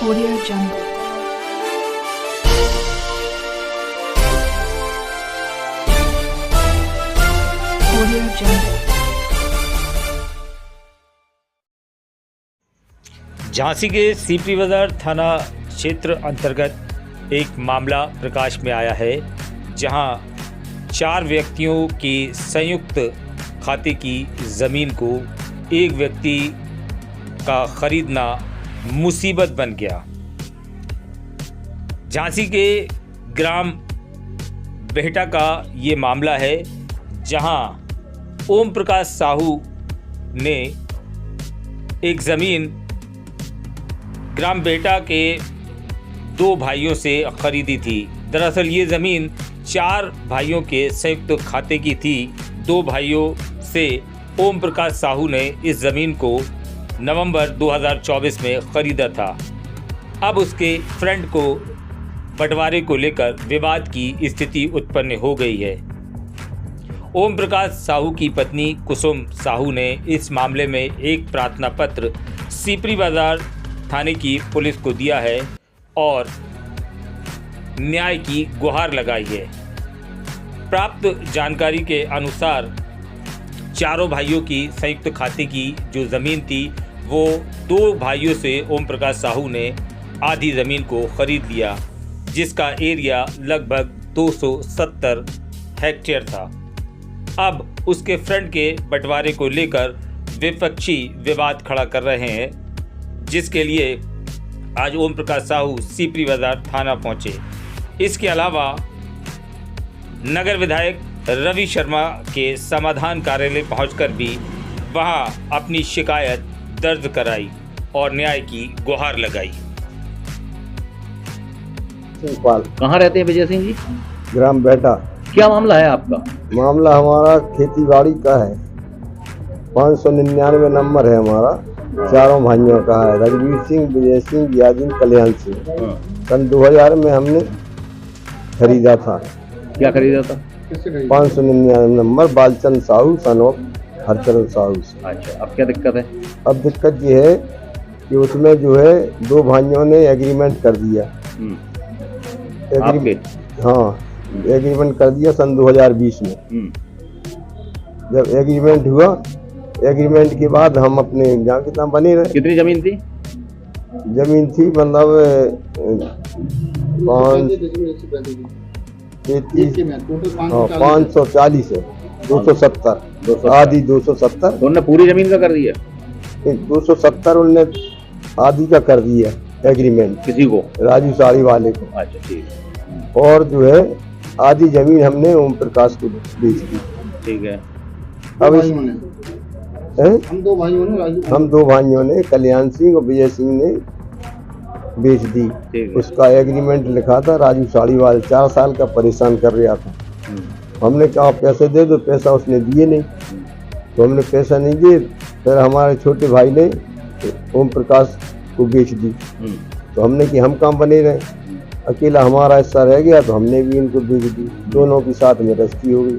Audio Jungle. Audio Jungle. Jhansi के CP बाजार थाना क्षेत्र अंतर्गत एक मामला प्रकाश में आया है, जहां 4 व्यक्तियों की संयुक्त खाते की ज़मीन को एक व्यक्ति का खरीदना मुसीबत बन गया। झांसी के ग्राम बेहटा का ये मामला है, जहां ओम प्रकाश साहू ने एक ज़मीन ग्राम बेहटा के 2 भाइयों से खरीदी थी। दरअसल ये ज़मीन 4 भाइयों के संयुक्त खाते की थी। 2 भाइयों से ओम प्रकाश साहू ने इस ज़मीन को नवंबर 2024 में ख़रीदा था। अब उसके फ्रेंड को बंटवारे को लेकर विवाद की स्थिति उत्पन्न हो गई है। ओम प्रकाश साहू की पत्नी कुसुम साहू ने इस मामले में एक प्रार्थना पत्र सीपी बाजार थाने की पुलिस को दिया है और न्याय की गुहार लगाई है। प्राप्त जानकारी के अनुसार चारों भाइयों की संयुक्त खाते की जो ज़मीन थी, वो 2 भाइयों से ओम प्रकाश साहू ने आधी ज़मीन को ख़रीद लिया, जिसका एरिया लगभग 270 हेक्टेयर था। अब उसके फ्रेंड के बंटवारे को लेकर विपक्षी विवाद खड़ा कर रहे हैं, जिसके लिए आज ओम प्रकाश साहू सीपी बाजार थाना पहुंचे। इसके अलावा नगर विधायक रवि शर्मा के समाधान कार्यालय पहुंचकर भी वहां अपनी शिकायत दर्ज कराई और न्याय की गुहार लगाई। कहाँ रहते हैं विजय सिंह जी? ग्राम बेटा। क्या मामला है आपका? मामला हमारा खेती बाड़ी का है। 599 नंबर है हमारा, चारों भाइयों का है। रघुवीर सिंह, विजय सिंह, गियादीन, कल्याण सिंह। सन 2000 में हमने खरीदा था। क्या खरीदा था? 599 number, Balchand Sahu son of Harcharan Sahu से। अच्छा, अब क्या दिक्कत है? अब दिक्कत ये है कि उसमें जो है 2 भाइयों ने एग्रीमेंट कर दिया। आपके? हाँ, एग्रीमेंट कर दिया सन 2020 में। जब एग्रीमेंट हुआ, एग्रीमेंट के बाद हम अपने जहाँ कितना बने रहे। कितनी जमीन थी? जमीन थी मतलब 540 है, 270 आधी 270। तो उन्होंने पूरी जमीन का कर दिया? 270 उनने आधी का कर दिया एग्रीमेंट। किसी को? राजू साड़ी वाले को। अच्छा, ठीक। और जो है आधी जमीन हमने ओम प्रकाश को बेच दी। ठीक है। अब हम दो भाइयों ने कल्याण सिंह और विजय सिंह ने बेच दी। उसका एग्रीमेंट लिखा था। राजू साड़ी वाले 4 साल का परेशान कर रहा था। हमने कहा पैसे दे दो, पैसा उसने दिए नहीं, तो हमने पैसा नहीं दिए। फिर हमारे छोटे भाई ने ओम प्रकाश को बेच दी। तो हमने कि हम काम बने रहे, अकेला हमारा हिस्सा रह गया, तो हमने भी इनको बेच दी। दोनों के साथ में रजिस्ट्री हो गई।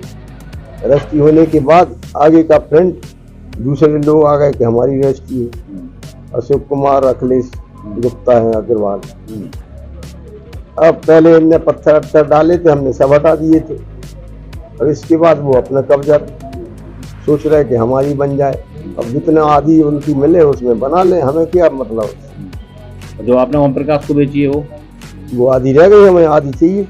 रजिस्ट्री होने के बाद आगे का फ्रेंड दूसरे लोग आ गए कि हमारी रजिस्ट्री है। अशोक कुमार, अखिलेश गुप्ता है, अग्रवाल। अब पहले इनने पत्थर डाले थे, हमने सब हटा दिए थे। और इसके बाद वो अपना कब्जा सोच रहे कि हमारी बन जाए। अब जितना आधी उनकी मिले उसमें बना ले, हमें क्या मतलब। जो आपने ओम प्रकाश को बेची है वो आधी रह गई, हमें आधी चाहिए।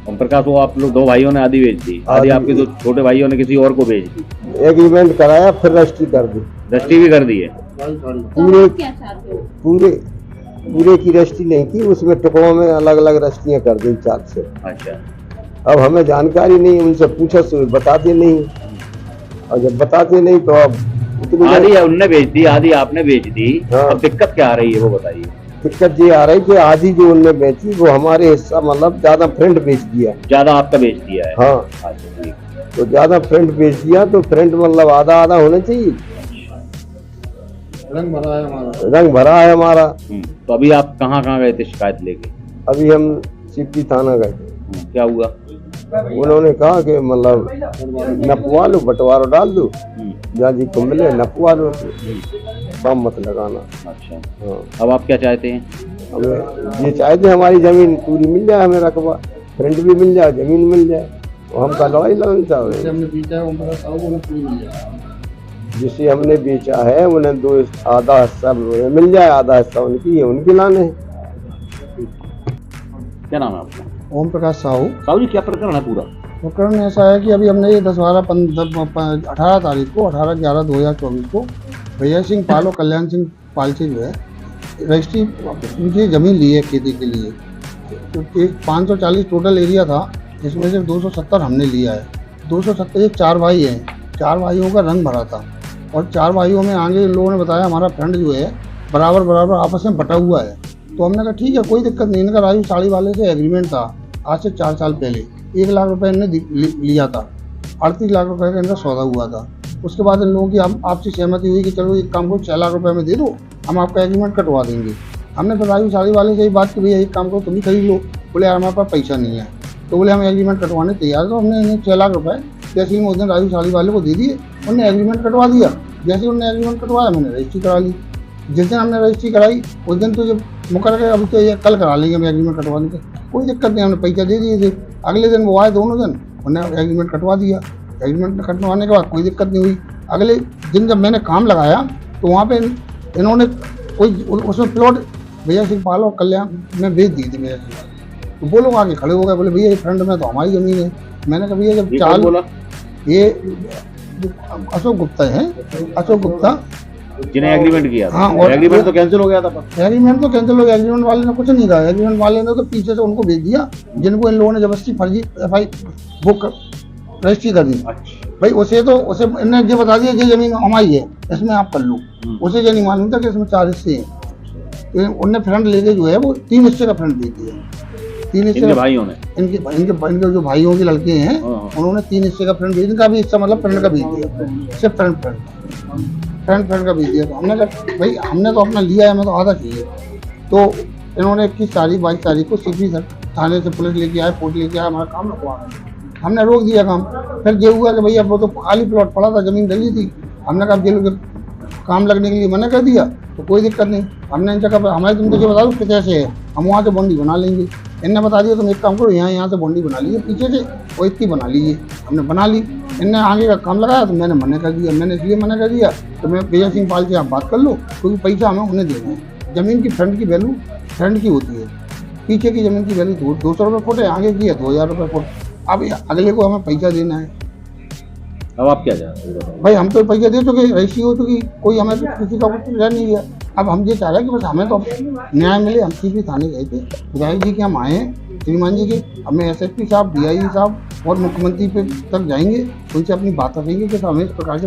ओम प्रकाश वो आप लोग 2 भाइयों ने आधी बेच दी, आधी आपके 2 छोटे भाइयों ने किसी और को बेच दी। एग्रीमेंट कराया, फिर रजिस्ट्री कर दी। रजिस्ट्री भी कर दी है? पूरे की रजिस्ट्री नहीं की, उसमें टुकड़ों में अलग अलग रजिस्ट्रियाँ कर दी 4 से। अच्छा। अब हमें जानकारी नहीं, उनसे पूछा तो बताते नहीं, और जब बताते नहीं तो अब आधी उनने बेच दी, आधी आपने बेच दी। हाँ। अब दिक्कत क्या आ रही है वो बताइए। दिक्कत ये आ रही कि आधी जो उनने बेची वो हमारे हिस्सा मतलब ज्यादा फ्रेंड बेच दिया। ज्यादा आपका बेच दिया है? हाँ। अच्छा, ठीक। तो ज्यादा फ्रेंड बेच दिया, तो फ्रेंड मतलब आधा आधा होना चाहिए। रंग भरा है हमारा। तो अभी आप कहाँ गए थे शिकायत लेके? अभी हम सीपी थाना गए थे। क्या हुआ? उन्होंने कहा कि मतलब नपवा लो, बंटवारा डाल दो, जहाँ जी को मिले नपवा लो। काम मत लगाना। अच्छा, हाँ, अब आप क्या चाहते हैं? हमें ये चाहते हमारी जमीन पूरी मिल जाए, हमें रकबा फ्रंट भी मिल जाए, जमीन मिल जाए, और हम लड़ाई लड़ना चाहते हैं। जिसे हमने बेचा है उन्हें दो आधा हिस्सा मिल जाए, आधा हिस्सा उनकी है, उनके लाने हैं। क्या नाम है आपका? ओम प्रकाश साहू। साहू जी, क्या प्रकरण है पूरा? प्रकरण ऐसा है कि अभी हमने ये 18 तारीख को 18/11/2024 को भैया सिंह पाल और कल्याण सिंह पाल से जो है रजिस्ट्री उनकी ज़मीन ली है खेती के लिए। तो 540 टोटल एरिया था, इसमें से 270 हमने लिया है। 270 ये 4 भाई हैं, 4 भाइयों का रंग भरा था, और 4 भाइयों में आगे इन लोगों ने बताया हमारा फ्रेंड जो है बराबर आपस में बटा हुआ है। तो हमने कहा ठीक है, कोई दिक्कत नहीं। इनका राजू साड़ी वाले से एग्रीमेंट था आज से 4 साल पहले। 1 लाख रुपए इनने लिया था, 38 लाख रुपए का इनका सौदा हुआ था। उसके बाद इन लोगों की आपसी सहमति हुई कि चलो एक काम को 6 लाख रुपए में दे दो, हम आपका एग्रीमेंट कटवा देंगे। हमने फिर राजू साड़ी वाले से ही बात की, भैया एक काम करो तुम ही खरीद लो। बोले यार हमारे पास पैसा नहीं है। तो बोले हम एग्रीमेंट कटवाने तैयार। तो हमने इन्हें 6 लाख रुपए जैसे ही उस दिन राजू साड़ी वाले को दे दिए, उन्होंने एग्रीमेंट कटवा दिया। जैसे उन्होंने एग्रीमेंट कटवाया, मैंने रजिस्ट्री करा ली। जिस दिन हमने रजिस्ट्री कराई उस दिन तो जब मुकर गए, अभी तो ये कल करा लेंगे हम एग्रीमेंट कटवा देंगे, कोई दिक्कत नहीं। हमने पैसा दे दिए थे। अगले दिन वो आए, दोनों दिन उन्होंने एग्रीमेंट कटवा दिया। एग्रीमेंट कटवाने के बाद कोई दिक्कत नहीं हुई। अगले दिन जब मैंने काम लगाया तो वहाँ पे इन्होंने कोई उसमें प्लॉट भैया सिंह पाल और कल्याण में बेच दी थी भैया सिंह। तो वो लोग आगे खड़े हो गए, बोले भैया ये फ्रंट में तो हमारी ज़मीन है। मैंने कहा भैया जब चाल बोला ये अशोक गुप्ता है, अशोक गुप्ता जिन्हें एग्रीमेंट किया था। हाँ, और एग्रीमेंट तो कैंसिल हो गया था। एग्रीमेंट तो कैंसिल हो गया। एग्रीमेंट वाले ने कुछ नहीं कहा। एग्रीमेंट वाले ने तो पीछे से उनको भेज दिया जिनको इन लोगों ने जबरदस्ती फर्जी FI बुक रजिस्ट्री कर दी। भाई उसे इन्होंने ये बता दिया कि जमीन हमारी है, इसमें आप कर लो। उसे ये नहीं मालूम था कि इसमें 4 हिस्से हैं। तो उनने फ्रंट लेके जो है वो 3 हिस्से का फ्रंट दे दिया। 3 हिस्से भाइयों ने इनके जो भाइयों के लड़के हैं उन्होंने 3 हिस्से का फ्रंट भेज, इनका भी हिस्सा मतलब फ्रंट का भेज दिया, सिर्फ फ्रंट का भेज दिया। तो हमने कहा भाई हमने तो अपना लिया है, हमें तो आधा चाहिए। तो इन्होंने 21 तारीख 22 तारीख को CP थाने से पुलिस लेके आए, कोर्ट लेके आए, हमारा काम रुकवा रहे। हमने रोक दिया काम। फिर ये हुआ कि भैया वो तो खाली प्लॉट पड़ा था, ज़मीन डली थी। हमने कहा जेल के काम लगने के लिए मना कर दिया, तो कोई दिक्कत नहीं। हमने इनसे कहा हमारे तुम तो बता दो कितने से है, हम वहाँ से बॉन्डी बना लेंगे। इनने बता दिया तुम एक काम करो, यहाँ से बॉन्डी बना लीजिए पीछे से, और इतनी बना लीजिए। हमने बना ली। इनने आगे का काम लगाया तो मैंने मना कर दिया। मैंने इसलिए मना कर दिया तो मैं भैया सिंह पाल से आप बात कर लो, क्योंकि पैसा हमें उन्हें देना है। ज़मीन की फ्रंट की वैल्यू फ्रंट की होती है, पीछे की ज़मीन की वैल्यू 200 रुपये फुट है, आगे की है 2000 रुपये फुट। अब अगले को हमें पैसा देना है। अब आप क्या चाहते हैं? भाई हम तो पैसा दे चुके, रजिस्ट्री हो चुकी, कोई हमें किसी का कुछ रह नहीं गया। अब हम ये चाह रहे हैं कि बस हमें तो न्याय मिले। हम CP थाने गए थे, विधायक जी के हम आए हैं, श्रीमान जी के, हमें SSP साहब, DIG साहब और मुख्यमंत्री पे तक जाएंगे, उनसे अपनी बात रखेंगे कि हमें इस प्रकार से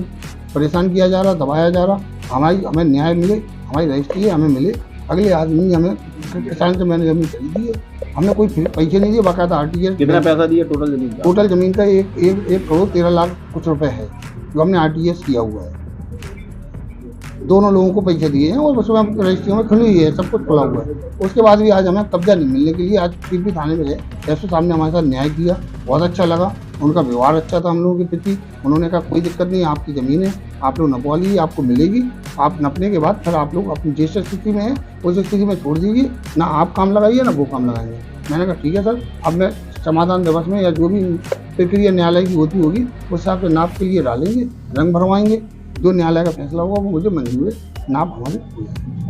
परेशान किया जा रहा, दबाया जा रहा, हमें न्याय मिले, हमारी रजिस्ट्री है हमें मिले। अगले आदमी हमें किसान से मैंने जमीन खरीदी है, हमने कोई पैसे नहीं दिए, बाकायदा RTS। कितना पैसा दिया टोटल जमीन का? टोटल जमीन का 1 करोड़ 13 लाख कुछ रुपए है, जो हमने RTS किया हुआ है। दोनों लोगों को पैसे दिए हैं और उसमें रजिस्ट्री में खुली हुई है, सब कुछ खुला हुआ है। उसके बाद भी आज हमें कब्जा नहीं मिलने के लिए आज CP थाने में गए। SO साहब ने हमारे साथ न्याय किया, बहुत अच्छा लगा, उनका व्यवहार अच्छा था हम लोगों के प्रति। उन्होंने कहा कोई दिक्कत नहीं, आपकी ज़मीन है, आप लोग नपवा लीजिए, आपको मिलेगी। आप नपने के बाद फिर आप लोग अपनी जिस स्थिति में है उस स्थिति में छोड़ दीजिए, ना आप काम लगाइए ना वो काम लगाएंगे। मैंने कहा ठीक है सर, अब मैं समाधान दिवस में या जो भी प्रक्रिया न्यायालय की होती होगी उस हिसाब से नाप के लिए डालेंगे, रंग भरवाएंगे। जो न्यायालय का फैसला होगा वो मुझे मंजूर है, नाप हमारे